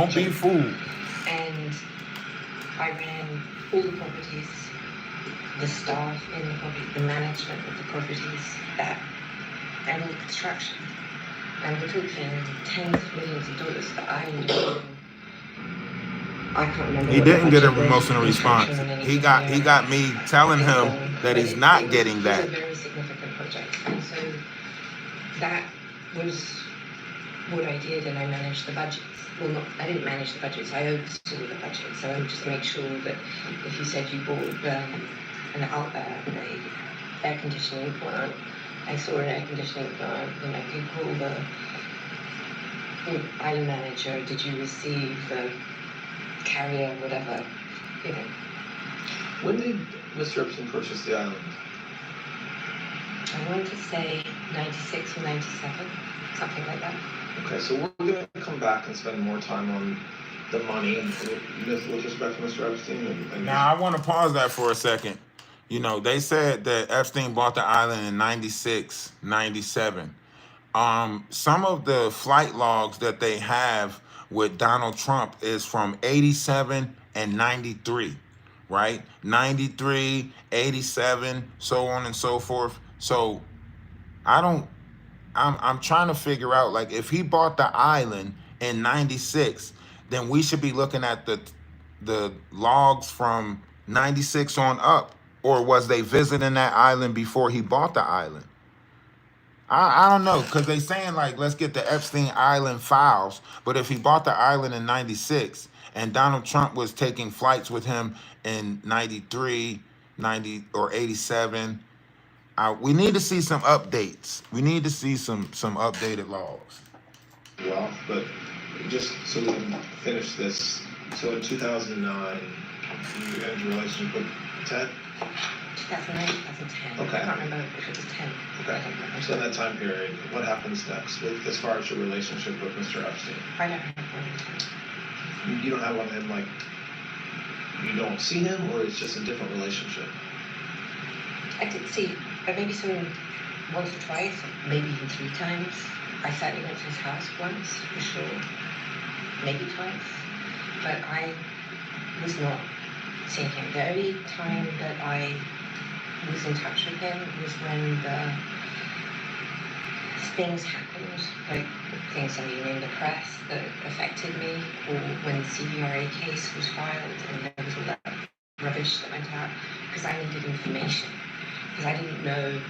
Don't be fooled. And I ran all the properties, the staff in the property, the management of the properties, and all the construction. And we're talking tens of millions of dollars that I ended up doing. I can't remember. He didn't get a emotional response. He got me telling him that he's not getting that. It was a very significant project, and so that was what I did, and I managed the budgets. Well, I didn't manage the budgets. I oversaw the budget, so I would just make sure that if you said you bought an air conditioning plant, I saw an air conditioning plant, then I could call the island manager. Did you receive the carrier, whatever, you know. When did Mr. Epstein purchase the island? I want to say 96 or 97, something like that. Okay, so we're going to come back and spend more time on the money with respect to Mr. Epstein. Now, I want to pause that for a second. You know, they said that Epstein bought the island in 96, 97. Some of the flight logs that they have with Donald Trump is from 87 and 93, right? 93, 87, so on and so forth. So I'm trying to figure out, like, if he bought the island in 96, then we should be looking at the logs from 96 on up, or was they visiting that island before he bought the island? I don't know, because they saying, like, let's get the Epstein Island files. But if he bought the island in 96 and Donald Trump was taking flights with him in 93, 90, or 87, we need to see some updates. We need to see some updated logs. Well, but just so we can finish this. So in 2009, you ended your relationship with Ted? 2009, 2010. Okay. I can't remember if it was 10. Okay. So in that time period, what happens next as far as your relationship with Mr. Epstein? I don't have one with him. You don't have one with him, like, you don't see him, or it's just a different relationship? I did see, I maybe saw him once or twice, maybe even 3 times. I certainly went to his house once, for sure. Maybe twice. But I was not seeing him. The only time that I was in touch with him was when the things happened, like things I mean in the press that affected me, or when the CVRA case was filed and there was all that rubbish that went out, because I needed information, because I didn't know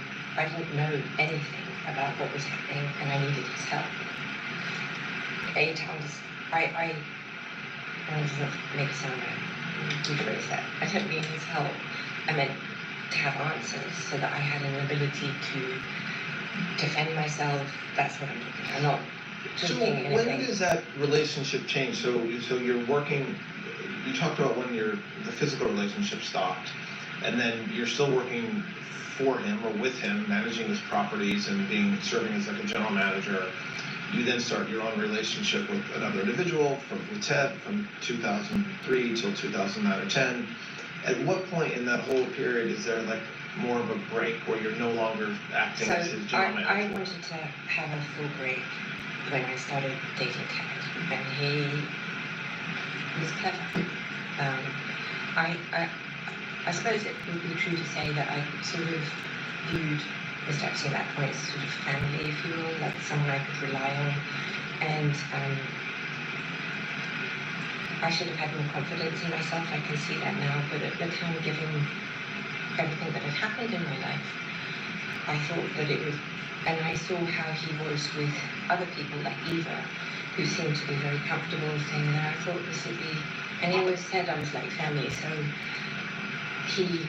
anything about what was happening, and I needed his help. I doesn't make it sound right. Rephrase that. I don't mean his help. I meant to have answers so that I had an ability to defend myself. That's what I'm looking at. I'm not thinking anything. When does that relationship change? So you're working. You talked about when the physical relationship stopped, and then you're still working for him or with him, managing his properties and serving as like a general manager. You then start your own relationship with another individual with Ted from 2003 till 2009 or 10. At what point in that whole period is there like more of a break where you're no longer acting as his general manager? I wanted to have a full break when I started dating Ted, and he was clever. I suppose it would be true to say that I sort of viewed Mr. Epstein at that point as sort of family, if you will, like someone I could rely on. And I should have had more confidence in myself. I can see that now, but at the time, given everything that had happened in my life, I thought that it was, and I saw how he was with other people like Eva, who seemed to be very comfortable saying that. I thought this would be, and he always said I was like family, so he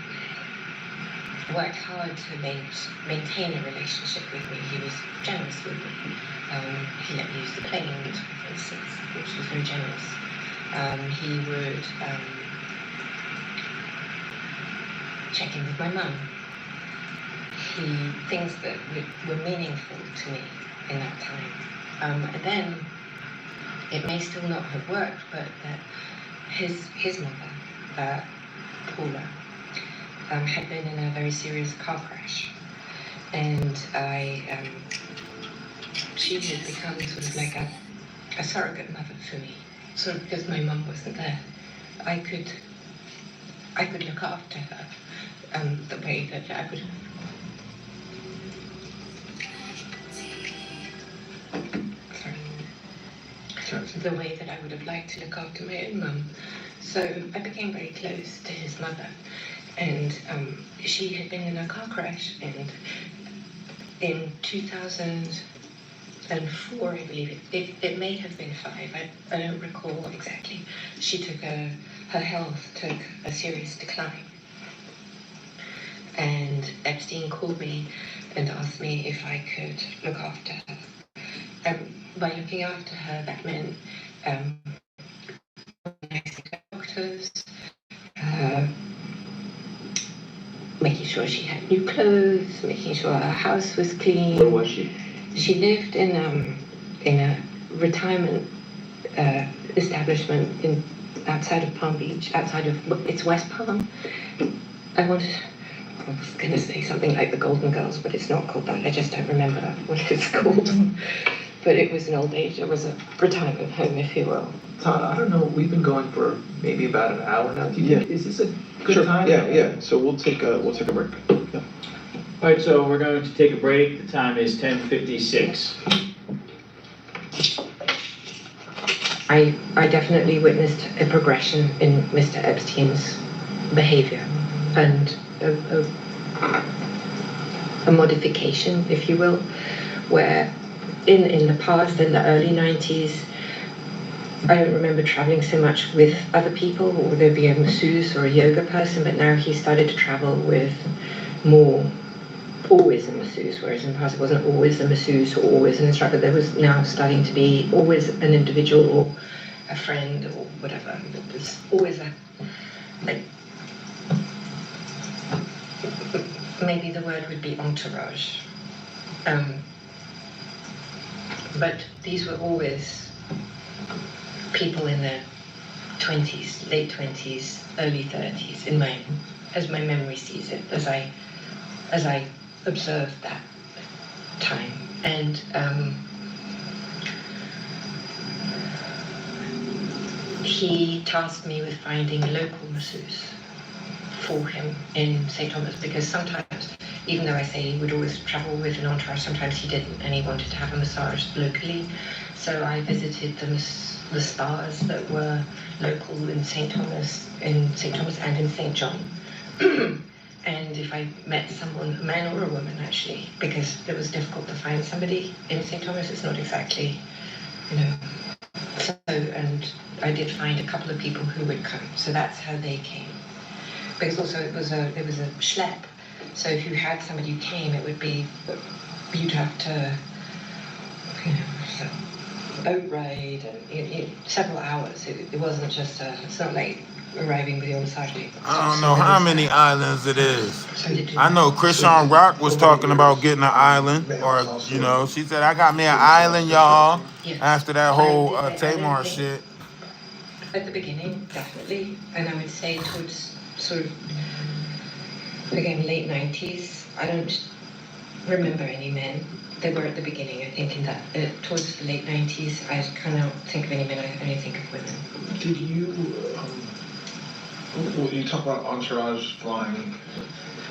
worked hard to maintain a relationship with me. He was generous with me. He let me use the plane, for instance, which was very generous. He would check in with my mum. Things that were meaningful to me in that time. And then, it may still not have worked, but that his mother, Paula, had been in a very serious car crash, and she had become sort of like a surrogate mother for me. sort of because my mum wasn't there, I could look after her the way that I would. Sorry. The way that I would have liked to look after my own mum. So I became very close to his mother, and she had been in a car crash, and in 2004, I believe it may have been 5. I don't recall exactly. She took her health took a serious decline, and Epstein called me and asked me if I could look after her. By looking after her, that meant doctors, making sure she had new clothes, making sure her house was clean. Where was she? She lived in a retirement establishment outside of Palm Beach, it's West Palm. I was going to say something like the Golden Girls, but it's not called that. I just don't remember what it's called. But it was an old age. It was a retirement home, if you will. Todd, I don't know. We've been going for maybe about an hour now. Is this a good time? Yeah. So we'll take a break. Yeah. All right, so we're going to take a break. The time is 10:56. I definitely witnessed a progression in Mr. Epstein's behavior and a modification, if you will, where in the past, in the early 90s, I don't remember traveling so much with other people, or there'd be a masseuse or a yoga person, but now he started to travel with always a masseuse, whereas in the past it wasn't always a masseuse or always an instructor. There was now starting to be always an individual or a friend or whatever. There's always maybe the word would be entourage. But these were always people in their 20s, late 20s, early 30s, as my memory sees it, as I observed that time. And he tasked me with finding a local masseuse for him in St. Thomas, because sometimes, even though I say he would always travel with an entourage, sometimes he didn't, and he wanted to have a massage locally. So I visited the spas that were local in St. Thomas and in St. John. And if I met someone, a man or a woman actually, because it was difficult to find somebody in St. Thomas, it's not exactly, So, and I did find a couple of people who would come, so that's how they came. Because also it was a schlep. So if you had somebody who came, it would be, you'd have to, boat ride and several hours. It wasn't just it's not like arriving with your massage table. I don't know how many islands it is. I know Krishan Rock was talking about getting an island, or she said, I got me an island, y'all. After that whole Tamar shit. At the beginning, definitely, and I would say towards sort of again late 90s. I don't remember any men. They were at the beginning, I think, in that towards the late 90s. I cannot think of any men. I only think of women. Did you? Well, you talk about entourage flying.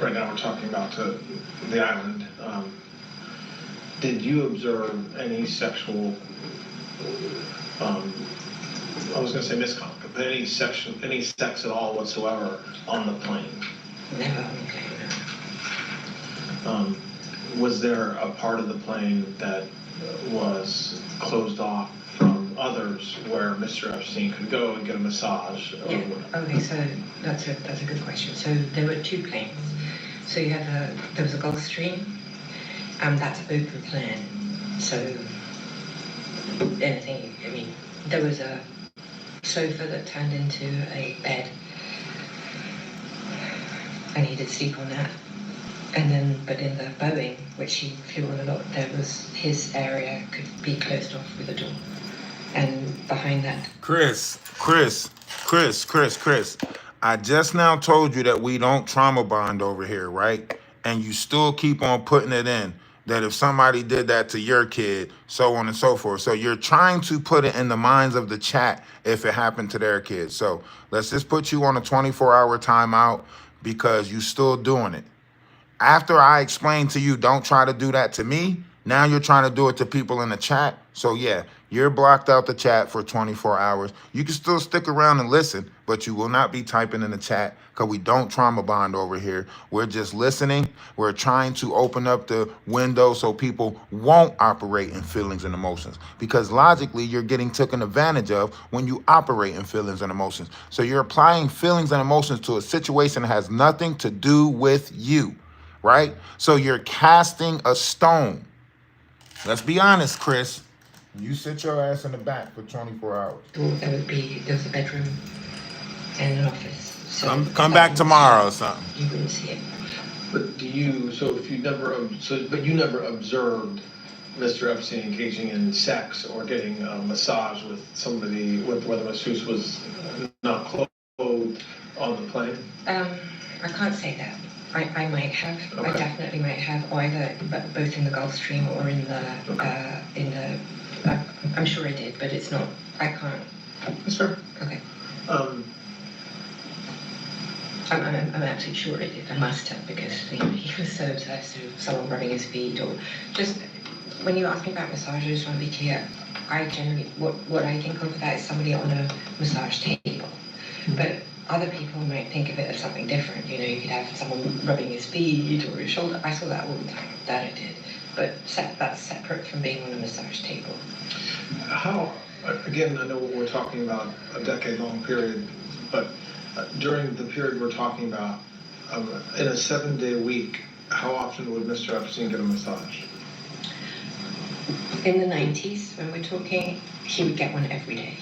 Right now, we're talking about the island. Did you observe any sexual? I was going to say misconduct, but any sex at all whatsoever on the plane? Never on the plane, no. Was there a part of the plane that was closed off from others where Mr. Epstein could go and get a massage? Yeah. Okay, so that's a good question. So there were 2 planes. So you had there was a Gulfstream, that's open plan. So anything, there was a sofa that turned into a bed, and he did sleep on that. And then, but in the Boeing, which he flew on a lot, there was his area could be closed off with a door, and behind that. Chris. I just now told you that we don't trauma bond over here, right? And you still keep on putting it in. that if somebody did that to your kid, so on and so forth. So you're trying to put it in the minds of the chat if it happened to their kid. So let's just put you on a 24-hour timeout because you still doing it. After I explain to you, don't try to do that to me, now you're trying to do it to people in the chat. So yeah, you're blocked out the chat for 24 hours. You can still stick around and listen, but you will not be typing in the chat because we don't trauma bond over here. We're just listening. We're trying to open up the window so people won't operate in feelings and emotions, because logically you're getting taken advantage of when you operate in feelings and emotions. So you're applying feelings and emotions to a situation that has nothing to do with you, right? So you're casting a stone. Let's be honest, Chris. You sit your ass in the back for 24 hours. Thought there was a bedroom and an office. So Come back tomorrow or something. You wouldn't see it. But do you, so if you never, but you never observed Mr. Epstein engaging in sex or getting a massage with somebody, where the masseuse was not clothed on the plane? I can't say that. I might have. Okay. I definitely might have, either both in the Gulf Stream or in the I'm sure I did, but it's not. I can't. That's fair. Okay. Um, I'm absolutely sure I did. I must have, because he was so obsessed with someone rubbing his feet, or just when you ask me about massage, I just want to be clear. I generally what I think of that is somebody on a massage table, but other people might think of it as something different. You know, you could have someone rubbing his feet or his shoulder. I saw that all the time. That I did. But that's separate from being on a massage table. How, again, I know we're talking about a decade-long period, but during the period we're talking about, in a 7-day week, how often would Mr. Epstein get a massage? In the 90s, when we're talking, he would get one every day.